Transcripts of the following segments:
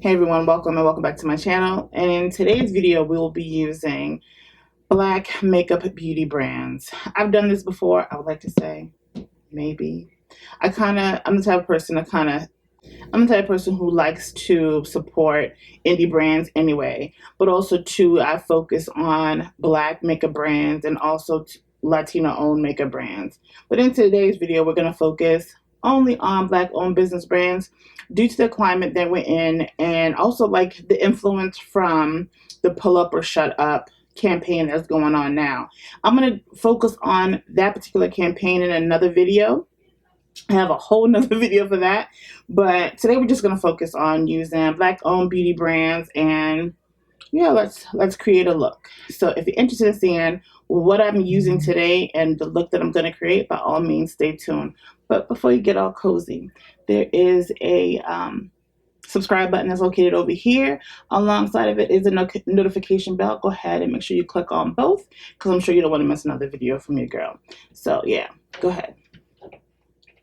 Hey everyone, welcome and welcome back to my channel. And in today's video, we will be using black makeup beauty brands. I've done this before, I would like to say, maybe. I'm the type of person who likes to support indie brands anyway, but also too, I focus on black makeup brands and also Latino owned makeup brands. But in today's video, we're gonna focus only on black owned business brands due to the climate that we're in, and also like the influence from the pull up or shut up campaign that's going on now. I'm going to focus on that particular campaign in another video. I have a whole nother video for that, but today we're just going to focus on using black owned beauty brands, and yeah, let's create a look. So if you're interested in seeing what I'm using today and the look that I'm going to create, by all means stay tuned. But before you get all cozy, there is a subscribe button that's located over here. Alongside of it is a notification bell. Go ahead and make sure you click on both, because I'm sure you don't want to miss another video from your girl. So yeah, go ahead.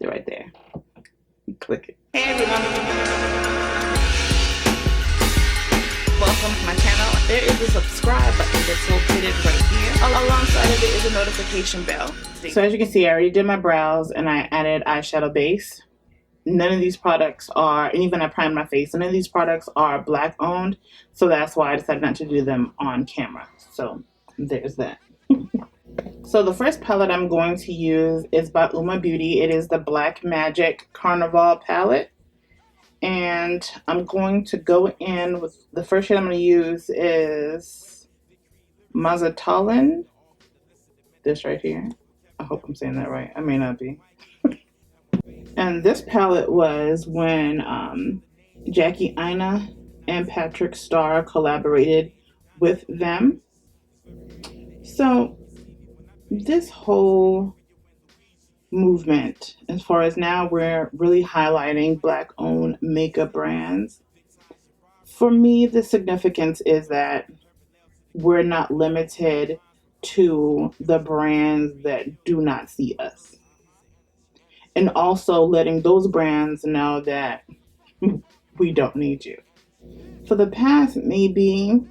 They're right there. Click it. Hey everyone. Welcome to my channel. There is a subscribe button that's located right here. Alongside of it is a notification bell. So as you can see, I already did my brows and I added eyeshadow base. None of these products are, and even I primed my face, none of these products are black owned, so that's why I decided not to do them on camera. So there's that. So the first palette I'm going to use is by Uoma Beauty. It is the Black Magic Carnival palette. And I'm going to go in with, the first shade I'm going to use is Mazatlan. This right here. I hope I'm saying that right. I may not be. And this palette was when Jackie Aina and Patrick Starr collaborated with them. So this whole movement, as far as now we're really highlighting black owned makeup brands, for me the significance is that we're not limited to the brands that do not see us. And also letting those brands know that we don't need you. For the past maybe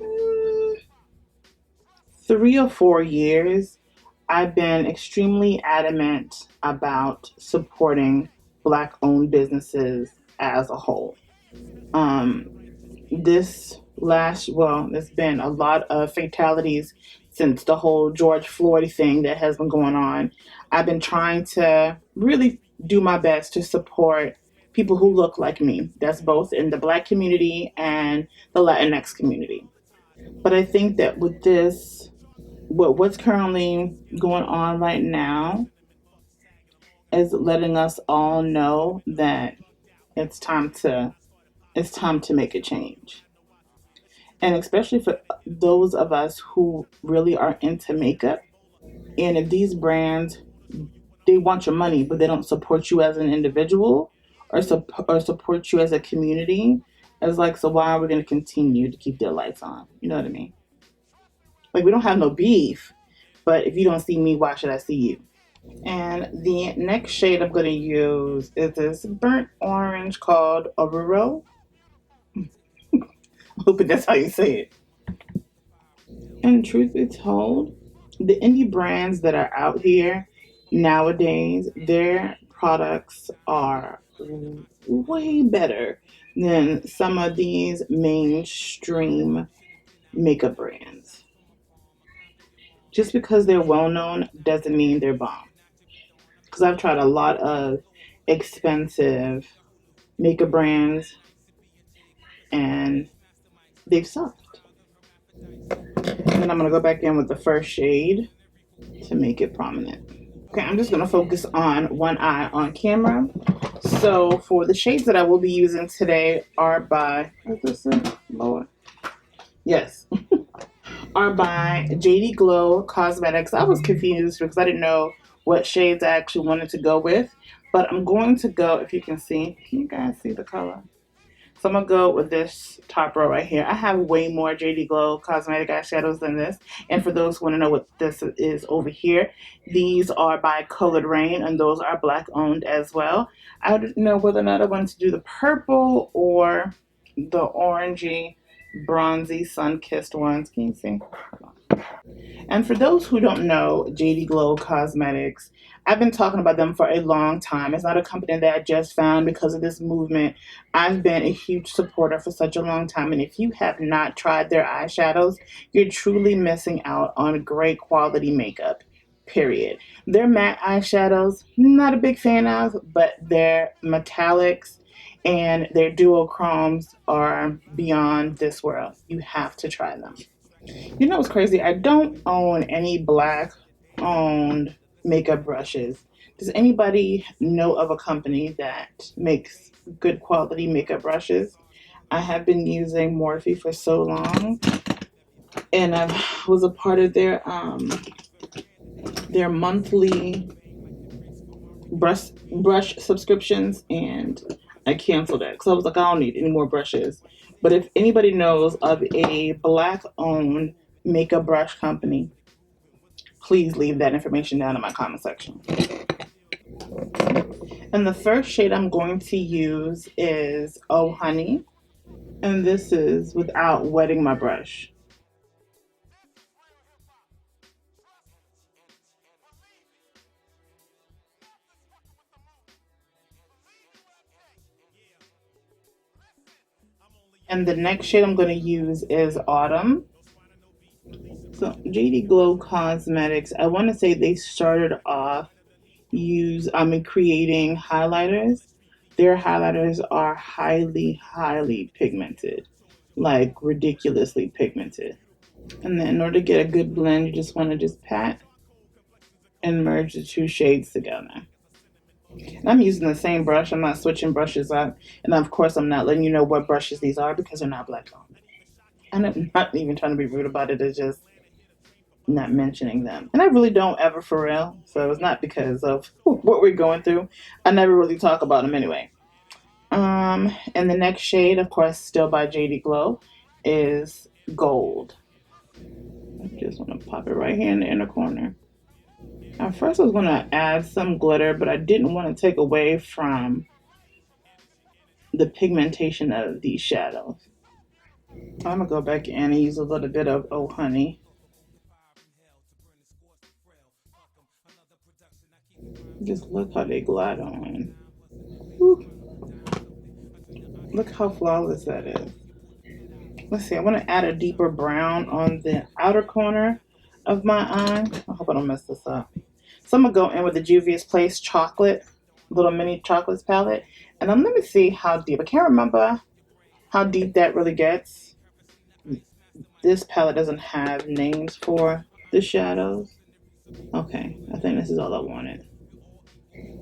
3 or 4 years, I've been extremely adamant about supporting black owned businesses as a whole. There's been a lot of fatalities since the whole George Floyd thing that has been going on. I've been trying to really do my best to support people who look like me. That's both in the black community and the Latinx community. But I think that with this, what's currently going on right now is letting us all know that it's time to make a change. And especially for those of us who really are into makeup, and if these brands, they want your money, but they don't support you as an individual or support you as a community, it's like, so why are we going to continue to keep their lights on? You know what I mean? Like, we don't have no beef, but if you don't see me, why should I see you? And the next shade I'm going to use is this burnt orange called Oruro. I'm hoping that's how you say it. And truth be told, the indie brands that are out here nowadays, their products are way better than some of these mainstream makeup brands. Just because they're well known doesn't mean they're bomb. Because I've tried a lot of expensive makeup brands and they've sucked. And I'm going to go back in with the first shade to make it prominent. Okay, I'm just going to focus on one eye on camera. So for the shades that I will be using today are by, what's this say? Lord. Yes. Are by JD Glow Cosmetics. I was confused because I didn't know what shades I actually wanted to go with. But I'm going to go, if you can see, can you guys see the color? So I'm going to go with this top row right here. I have way more JD Glow cosmetic eyeshadows than this. And for those who want to know what this is over here, these are by Colored Rain, and those are black owned as well. I didn't know whether or not I wanted to do the purple or the orangey, bronzy, sun-kissed ones. Can you see? And for those who don't know JD Glow Cosmetics, I've been talking about them for a long time. It's not a company that I just found because of this movement. I've been a huge supporter for such a long time. And if you have not tried their eyeshadows, you're truly missing out on great quality makeup, period. Their matte eyeshadows, not a big fan of, but their metallics and their duochromes are beyond this world. You have to try them. You know what's crazy? I don't own any black owned makeup brushes. Does anybody know of a company that makes good quality makeup brushes? I have been using Morphe for so long, and I was a part of their monthly brush subscriptions, and I canceled it because I was like, I don't need any more brushes. But if anybody knows of a black owned makeup brush company, please leave that information down in my comment section. And the first shade I'm going to use is Oh Honey, and this is without wetting my brush. And the next shade I'm going to use is Autumn. So JD Glow Cosmetics, I want to say they started off creating highlighters. Their highlighters are highly pigmented, like ridiculously pigmented. And then in order to get a good blend, you just want to just pat and merge the two shades together. And I'm using the same brush. I'm not switching brushes up. And of course, I'm not letting you know what brushes these are because they're not black owned. And I'm not even trying to be rude about it. It's just not mentioning them. And I really don't ever for real. So it's not because of what we're going through. I never really talk about them anyway. And the next shade, of course, still by JD Glow, is Gold. I just want to pop it right here in the inner corner. At first I was going to add some glitter, but I didn't want to take away from the pigmentation of these shadows. I'm going to go back in and use a little bit of Oh Honey. Just look how they glide on. Woo. Look how flawless that is. Let's see, I want to add a deeper brown on the outer corner of my eye. I hope I don't mess this up. So I'm going to go in with the Juvia's Place chocolate, little mini chocolates palette. And then let me see how deep. I can't remember how deep that really gets. This palette doesn't have names for the shadows. Okay, I think this is all I wanted.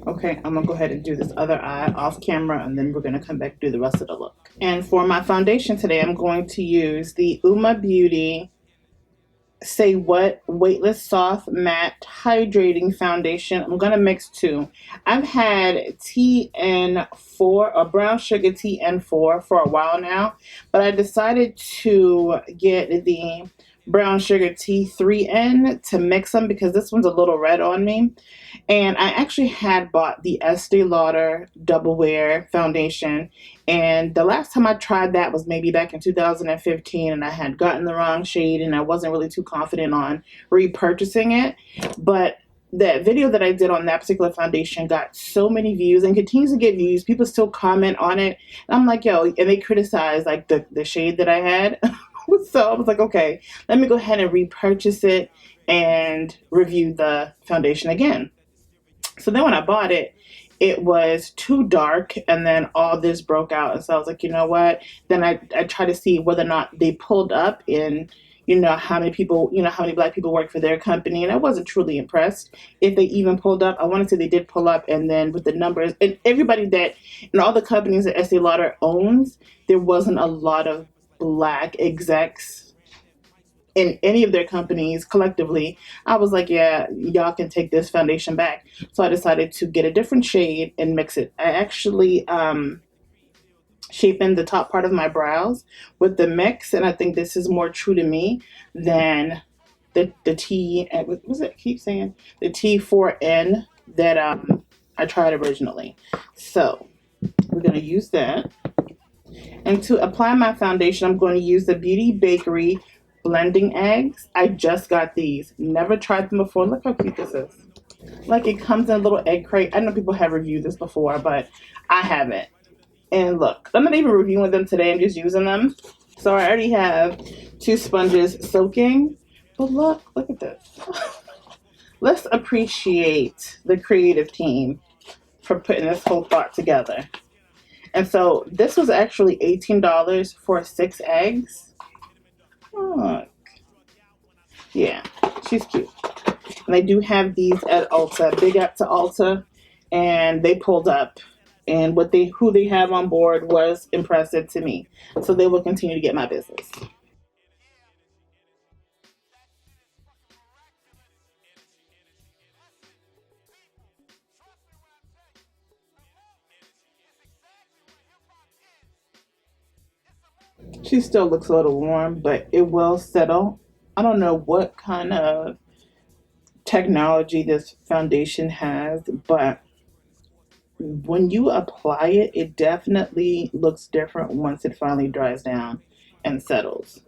Okay, I'm going to go ahead and do this other eye off camera, and then we're going to come back and do the rest of the look. And for my foundation today, I'm going to use the Uoma Beauty Say What Weightless Soft Matte Hydrating Foundation. I'm going to mix two. I've had TN4 or brown sugar TN4 for a while now, but I decided to get the brown sugar T3N to mix them because this one's a little red on me. And I actually had bought the Estee Lauder Double Wear Foundation, and the last time I tried that was maybe back in 2015, and I had gotten the wrong shade, and I wasn't really too confident on repurchasing it. But that video that I did on that particular foundation got so many views and continues to get views. People still comment on it. And I'm like, yo, and they criticize like the shade that I had. So I was like, okay, let me go ahead and repurchase it and review the foundation again. So then when I bought it, it was too dark, and then all this broke out. And so I was like, you know what? Then I tried to see whether or not they pulled up in, how many people, how many black people work for their company. And I wasn't truly impressed if they even pulled up. I want to say they did pull up, and then with the numbers and everybody that, and all the companies that Estee Lauder owns, there wasn't a lot of black execs in any of their companies collectively. I was like, yeah, y'all can take this foundation back. So I decided to get a different shade and mix it. I actually shapen the top part of my brows with the mix, and I think this is more true to me than the T, what was it? I keep saying the T4N that I tried originally. So we're gonna use that. And to apply my foundation, I'm going to use the Beauty Bakerie blending eggs. I just got these. Never tried them before. Look how cute this is. Like, it comes in a little egg crate. I know people have reviewed this before, but I haven't. And look, I'm not even reviewing them today. I'm just using them. So I already have 2 sponges soaking. But look at this. Let's appreciate the creative team for putting this whole thought together. And so this was actually $18 for 6 eggs. Look. Yeah, she's cute. And they do have these at Ulta. Big up to Ulta. And they pulled up. And who they have on board was impressive to me. So they will continue to get my business. She still looks a little warm, but it will settle. I don't know what kind of technology this foundation has, but when you apply it, it definitely looks different once it finally dries down and settles.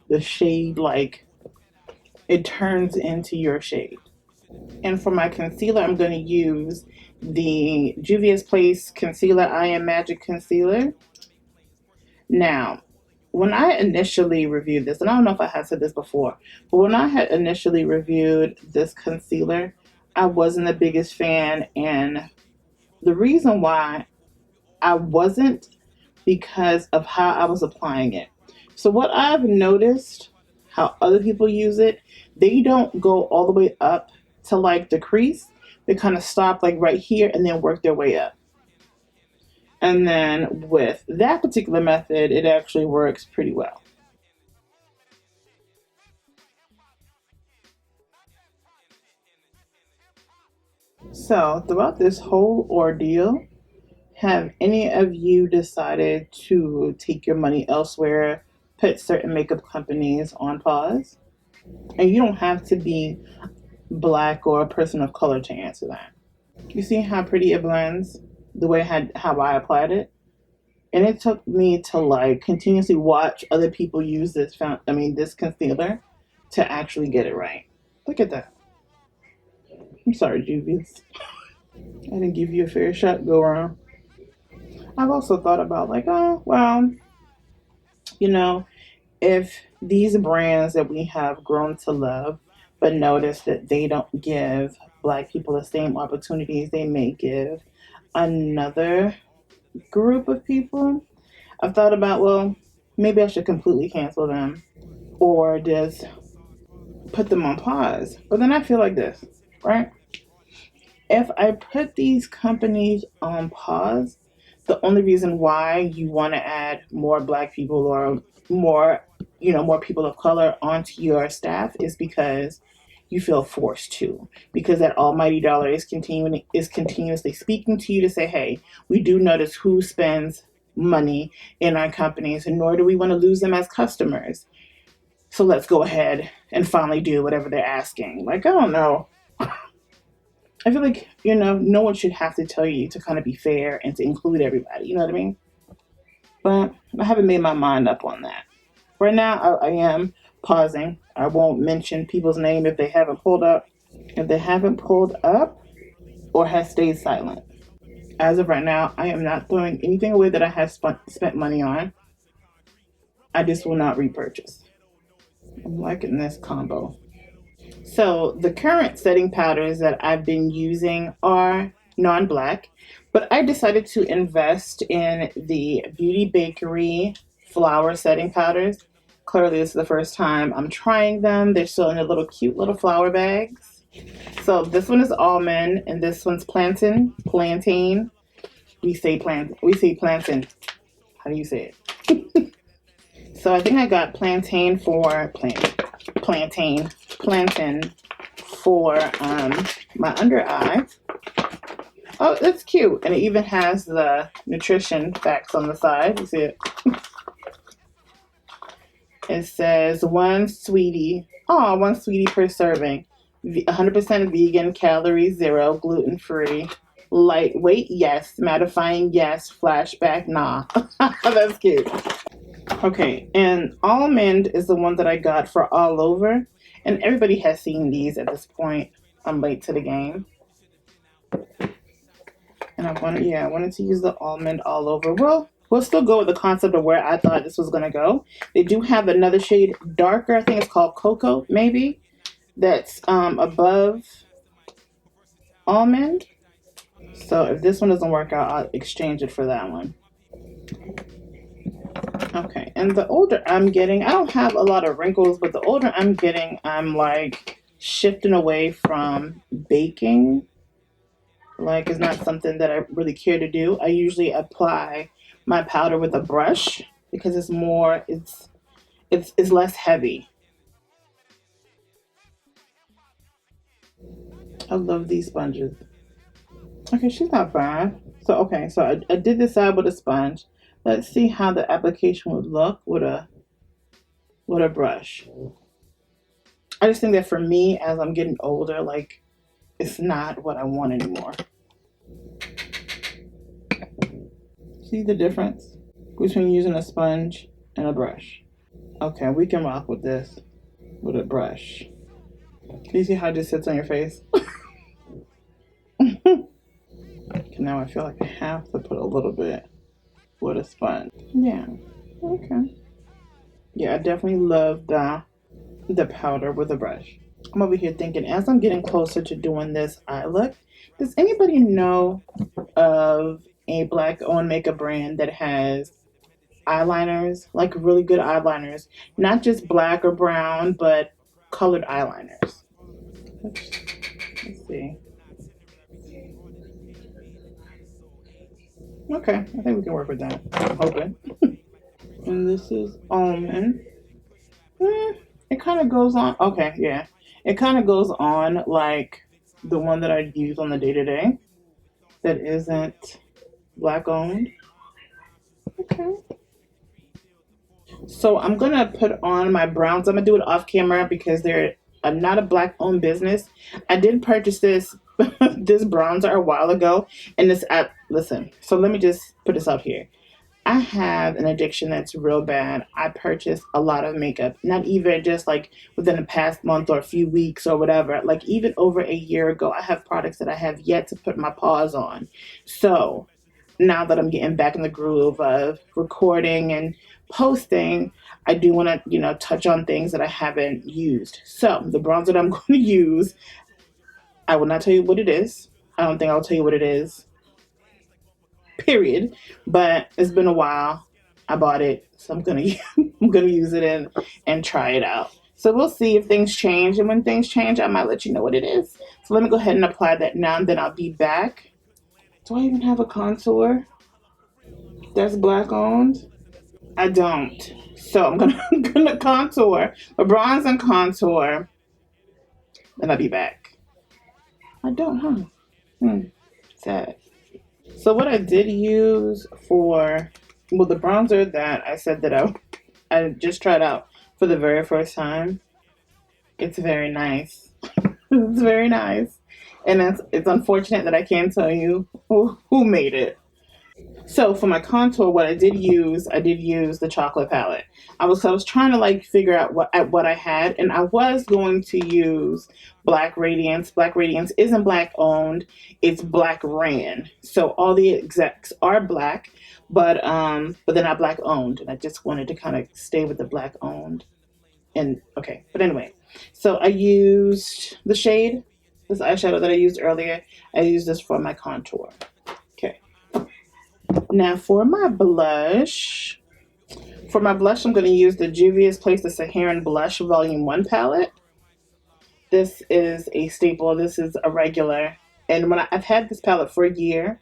The shade, like, it turns into your shade. And for my concealer, I'm going to use the Juvia's Place Concealer I Am Magic Concealer. Now, when I initially reviewed this, and I don't know if I had said this before, but when I had initially reviewed this concealer, I wasn't the biggest fan. And the reason why I wasn't, because of how I was applying it. So what I've noticed, how other people use it, they don't go all the way up to like the crease. They kind of stop like right here and then work their way up. And then with that particular method, it actually works pretty well. So throughout this whole ordeal, have any of you decided to take your money elsewhere, put certain makeup companies on pause? And you don't have to be Black or a person of color to answer that. You see how pretty it blends? The way how I applied it? And it took me to like continuously watch other people use this this concealer to actually get it right. Look at that. I'm sorry, Juvia's. I didn't give you a fair shot, go around. I've also thought about like, oh, well, you know, if these brands that we have grown to love, but notice that they don't give Black people the same opportunities they may give another group of people, I've thought about, well, maybe I should completely cancel them or just put them on pause. But then I feel like this, right? If I put these companies on pause, the only reason why you want to add more Black people or more people of color onto your staff is because you feel forced to, because that almighty dollar is continuously speaking to you to say, hey, we do notice who spends money in our companies, and nor do we want to lose them as customers. So let's go ahead and finally do whatever they're asking. Like, I don't know. I feel like, no one should have to tell you to kind of be fair and to include everybody. You know what I mean? But I haven't made my mind up on that. Right now, I am pausing. I won't mention people's name if they haven't pulled up. If they haven't pulled up or has stayed silent. As of right now, I am not throwing anything away that I have spent money on. I just will not repurchase. I'm liking this combo. So the current setting powders that I've been using are non-Black, but I decided to invest in the Beauty Bakerie Flour setting powders. Clearly, this is the first time I'm trying them. They're still in the cute little flour bags. So this one is almond, and this one's plantain. We say plantain. How do you say it? So I think I got plantain for my under eye. Oh, that's cute. And it even has the nutrition facts on the side. You see it? It says one sweetie per serving. 100% vegan, calorie zero, gluten free. Lightweight, yes. Mattifying, yes. Flashback, nah. That's cute. Okay, and Almond is the one that I got for all over. And everybody has seen these at this point. I'm late to the game. And I wanted to use the Almond all over. Well, we'll still go with the concept of where I thought this was going to go. They do have another shade darker. I think it's called Cocoa, maybe. That's above Almond. So if this one doesn't work out, I'll exchange it for that one. Okay, and the older I'm getting, I don't have a lot of wrinkles, but the older I'm getting, I'm like shifting away from baking. Like, it's not something that I really care to do. I usually apply my powder with a brush because it's more, it's less heavy. I love these sponges. Okay, she's not bad. So okay, so I did this side with a sponge. Let's see how the application would look with a brush. I just think that for me, as I'm getting older, like, it's not what I want anymore. See the difference between using a sponge and a brush? Okay, we can rock with this with a brush. Can you see how it just sits on your face? Okay, now I feel like I have to put a little bit with a sponge. Yeah, okay. Yeah, I definitely love the powder with a brush. I'm over here thinking, as I'm getting closer to doing this eye look, does anybody know of a black owned makeup brand that has eyeliners, like really good eyeliners, not just black or brown, but colored eyeliners? Let's see. Okay, I think we can work with that. I'm hoping. And this is Almond. It kind of goes on. Okay, yeah. It kind of goes on like the one that I use on the day to day that isn't black owned. Okay. So I'm gonna put on my browns. I'm gonna do it off camera because they're not a black owned business. I did purchase this this bronzer a while ago, and this app. Listen, so let me just put this out here. I have an addiction that's real bad. I purchase a lot of makeup, not even just like within the past month or a few weeks or whatever. Like even over a year ago, I have products that I have yet to put my paws on. So now that I'm getting back in the groove of recording and posting, I do want to, touch on things that I haven't used. So the bronzer that I'm going to use, I will not tell you what it is. I don't think I'll tell you what it is, period. But it's been a while. I bought it, so I'm gonna I'm gonna use it and try it out. So we'll see if things change, and when things change, I might let you know what it is. So let me go ahead and apply that now, and then I'll be back. Do I even have a contour that's black owned? I don't. So I'm gonna I'm gonna contour, a bronze and contour, and I'll be back. I don't, huh? Sad. So what I did use for, well, the bronzer that I said that I just tried out for the very first time, it's very nice. It's very nice. And it's unfortunate that I can't tell you who made it. So for my contour, what I did use the chocolate palette. I was trying to like figure out what I had, and I was going to use Black Radiance. Black Radiance isn't black owned; it's black ran. So all the execs are black, but they're not black owned. And I just wanted to kind of stay with the black owned. And okay, but anyway, so I used the shade, this eyeshadow that I used earlier. I used this for my contour. Okay. Now for my blush, I'm going to use the Juvia's Place the Saharan Blush Volume 1 palette. This is a staple. This is a regular. And I've had this palette for a year,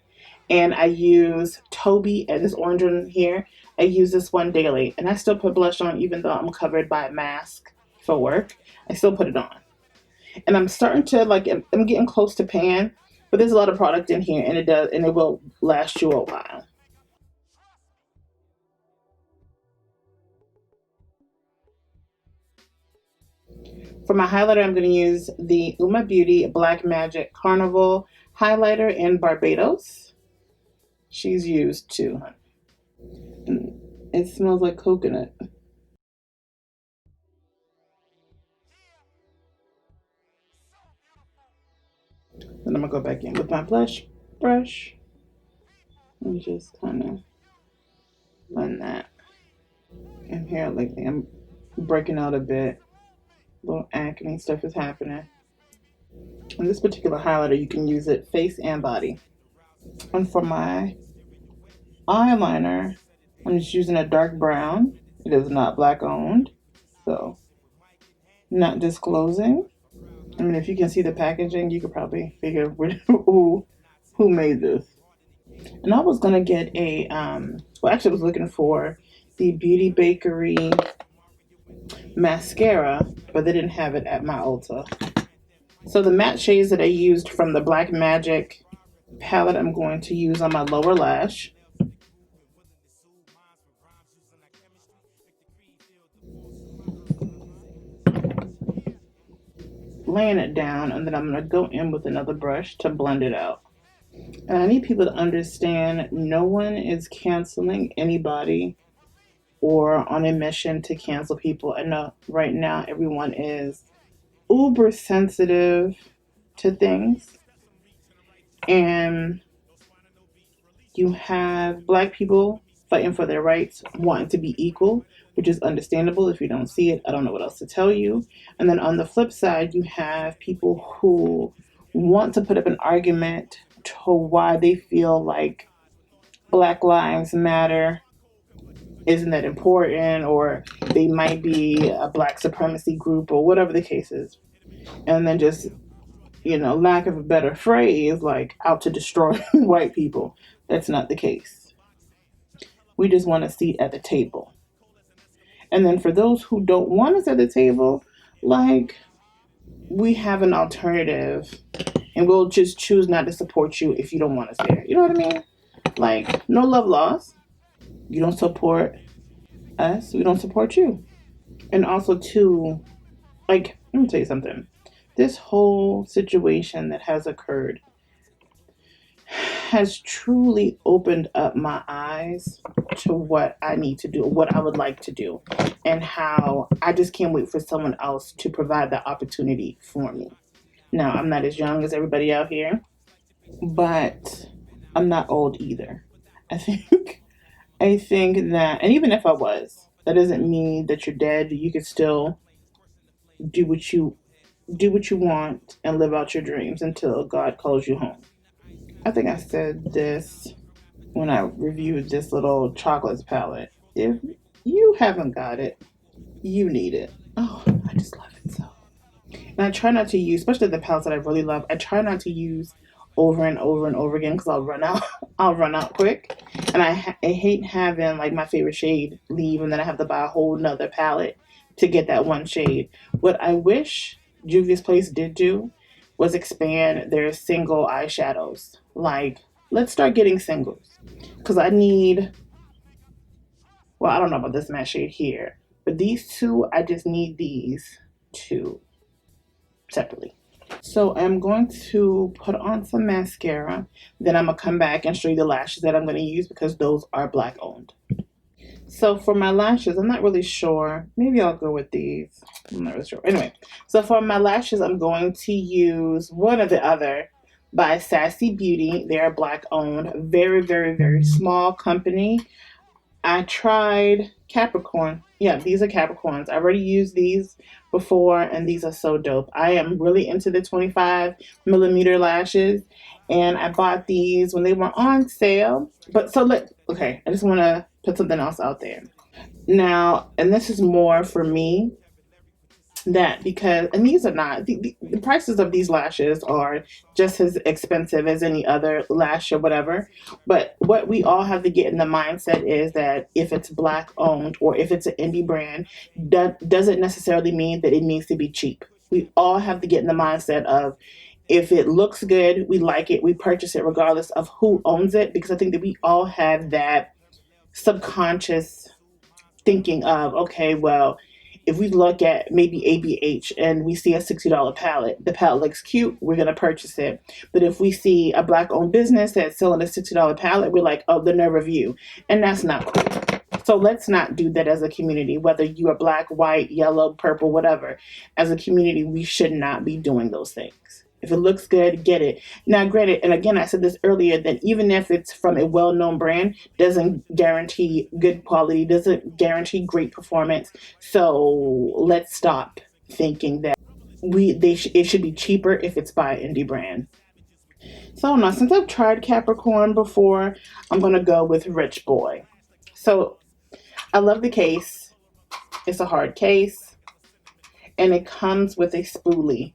and I use Toby, and this orange one here, I use this one daily. And I still put blush on even though I'm covered by a mask for work. I still put it on. And I'm starting to, like, I'm getting close to pan, but there's a lot of product in here, and it will last you a while. So For my highlighter, I'm going to use the Uoma Beauty Black Magic Carnival highlighter in Barbados. She's used too. It smells like coconut. Then I'm going to go back in with my blush brush and just kind of blend that. And here lately I'm breaking out a bit. Little acne stuff is happening. In this particular highlighter, you can use it face and body. And for my eyeliner, I'm just using a dark brown. It is not black owned, so not disclosing. I mean, if you can see the packaging, you could probably figure who made this. And I was gonna get a well, actually I was looking for the Beauty Bakerie mascara, but they didn't have it at my Ulta. So the matte shades that I used from the Black Magic palette, I'm going to use on my lower lash. Laying it down, and then I'm going to go in with another brush to blend it out. And I need people to understand no one is canceling anybody or on a mission to cancel people. I know right now everyone is uber sensitive to things. And you have Black people fighting for their rights, wanting to be equal, which is understandable. If you don't see it, I don't know what else to tell you. And then on the flip side, you have people who want to put up an argument to why they feel like Black Lives Matter isn't that important, or they might be a Black supremacy group, or whatever the case is. And then just, lack of a better phrase, like out to destroy white people. That's not the case. We just want a seat at the table. And then for those who don't want us at the table, like, we have an alternative, and we'll just choose not to support you if you don't want us there. You know what I mean? Like, no love lost. You don't support us, we don't support you. And also, too, like, let me tell you something. This whole situation that has occurred has truly opened up my eyes to what I need to do, what I would like to do, and how I just can't wait for someone else to provide that opportunity for me. Now, I'm not as young as everybody out here, but I'm not old either. I think that, and even if I was, that doesn't mean that you're dead. You can still do what you want and live out your dreams until God calls you home. I think I said this when I reviewed this little chocolates palette. If you haven't got it, you need it. Oh, I just love it so. And I try not to use, especially the palettes that I really love, I try not to use over and over and over again because I'll run out. I'll run out quick. And I hate having like my favorite shade leave and then I have to buy a whole nother palette to get that one shade. What I wish Juvia's Place did do was expand their single eyeshadows. Like, let's start getting singles. Because I need, well, I don't know about this matte shade here, but these two, I just need these two separately. So I'm going to put on some mascara. Then I'm going to come back and show you the lashes that I'm going to use because those are Black owned. So for my lashes, I'm not really sure. Maybe I'll go with these. I'm not really sure. Anyway, so for my lashes, I'm going to use one or the other by Sassy Beauty. They are Black owned. Very, very, very small company. I tried Capricorn. Yeah, these are Capricorns. I already used these before, and these are so dope. I am really into the 25 millimeter lashes, and I bought these when they were on sale. But so okay, I just want to put something else out there. Now, and this is more for me, that because, and these are not, the prices of these lashes are just as expensive as any other lash or whatever. But what we all have to get in the mindset is that if it's Black owned or if it's an indie brand, doesn't necessarily mean that it needs to be cheap. We all have to get in the mindset of, if it looks good, we like it, we purchase it regardless of who owns it, because I think that we all have that subconscious thinking of, okay, well, if we look at maybe ABH and we see a $60 palette, the palette looks cute, we're going to purchase it. But if we see a Black owned business that's selling a $60 palette, we're like, oh, the nerve of you. And that's not cool. So let's not do that as a community, whether you are Black, white, yellow, purple, whatever. As a community, we should not be doing those things. If it looks good, get it. Now, granted, and again, I said this earlier, that even if it's from a well-known brand, doesn't guarantee good quality, doesn't guarantee great performance. So let's stop thinking that it should be cheaper if it's by an indie brand. So now, since I've tried Capricorn before, I'm going to go with Rich Boy. So I love the case. It's a hard case. And it comes with a spoolie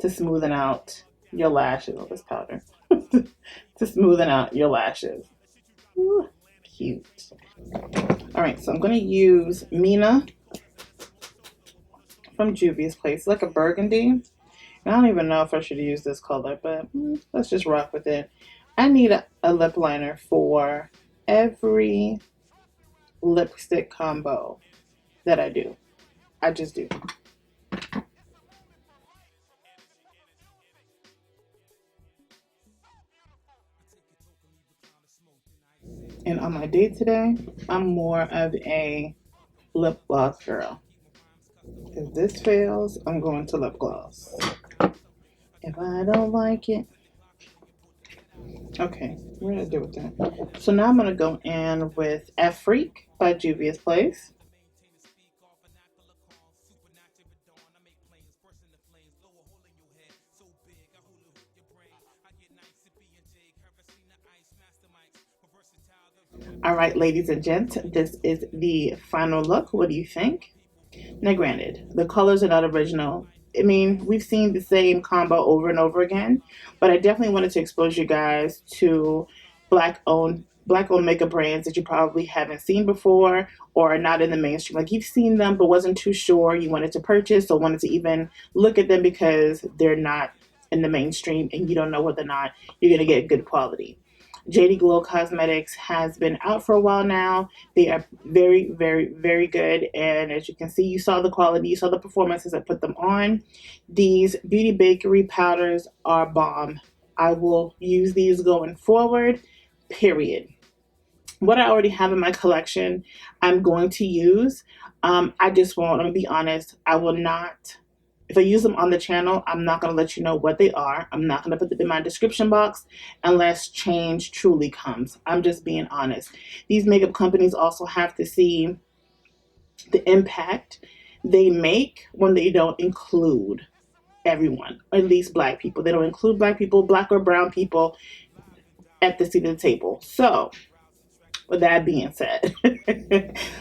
to smoothen out your lashes. Oh, this powder. To smoothen out your lashes. Ooh, cute. All right, so I'm going to use MINA from Juvia's Place. It's like a burgundy. And I don't even know if I should use this color, but let's just rock with it. I need a lip liner for every lipstick combo that I do. I just do. And on my date today, I'm more of a lip gloss girl. If this fails, I'm going to lip gloss. If I don't like it. Okay, what did I do with that? So now I'm going to go in with AFRIK by Juvia's Place. All right, ladies and gents, this is the final look. What do you think? Now, granted, the colors are not original. I mean, we've seen the same combo over and over again, but I definitely wanted to expose you guys to Black-owned makeup brands that you probably haven't seen before or are not in the mainstream. Like, you've seen them but wasn't too sure you wanted to purchase or wanted to even look at them because they're not in the mainstream and you don't know whether or not you're going to get good quality. JD Glow Cosmetics has been out for a while now. They are very, very, very good. And as you can see, you saw the quality, you saw the performances I put them on. These Beauty Bakerie powders are bomb. I will use these going forward, period. What I already have in my collection, I'm going to use. I just won't, I'm going to be honest, I will not. If I use them on the channel, I'm not going to let you know what they are. I'm not going to put them in my description box unless change truly comes. I'm just being honest. These makeup companies also have to see the impact they make when they don't include everyone, or at least Black people. They don't include Black people, Black or brown people at the seat of the table. So, with that being said,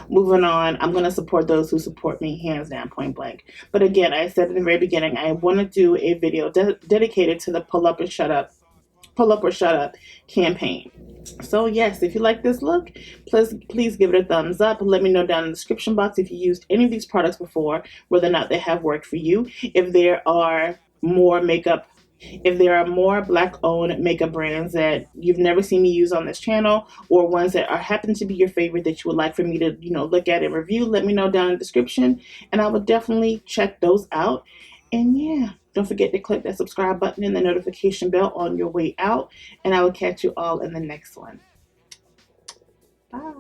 moving on, I'm going to support those who support me, hands down, point blank. But again, I said in the very beginning, I want to do a video dedicated to the Pull Up or Shut Up campaign. So yes, if you like this look, please give it a thumbs up. Let me know down in the description box if you used any of these products before, whether or not they have worked for you. If there are more Black-owned makeup brands that you've never seen me use on this channel, or ones that happen to be your favorite that you would like for me to, look at and review, let me know down in the description, and I will definitely check those out. And yeah, don't forget to click that subscribe button and the notification bell on your way out, and I will catch you all in the next one. Bye.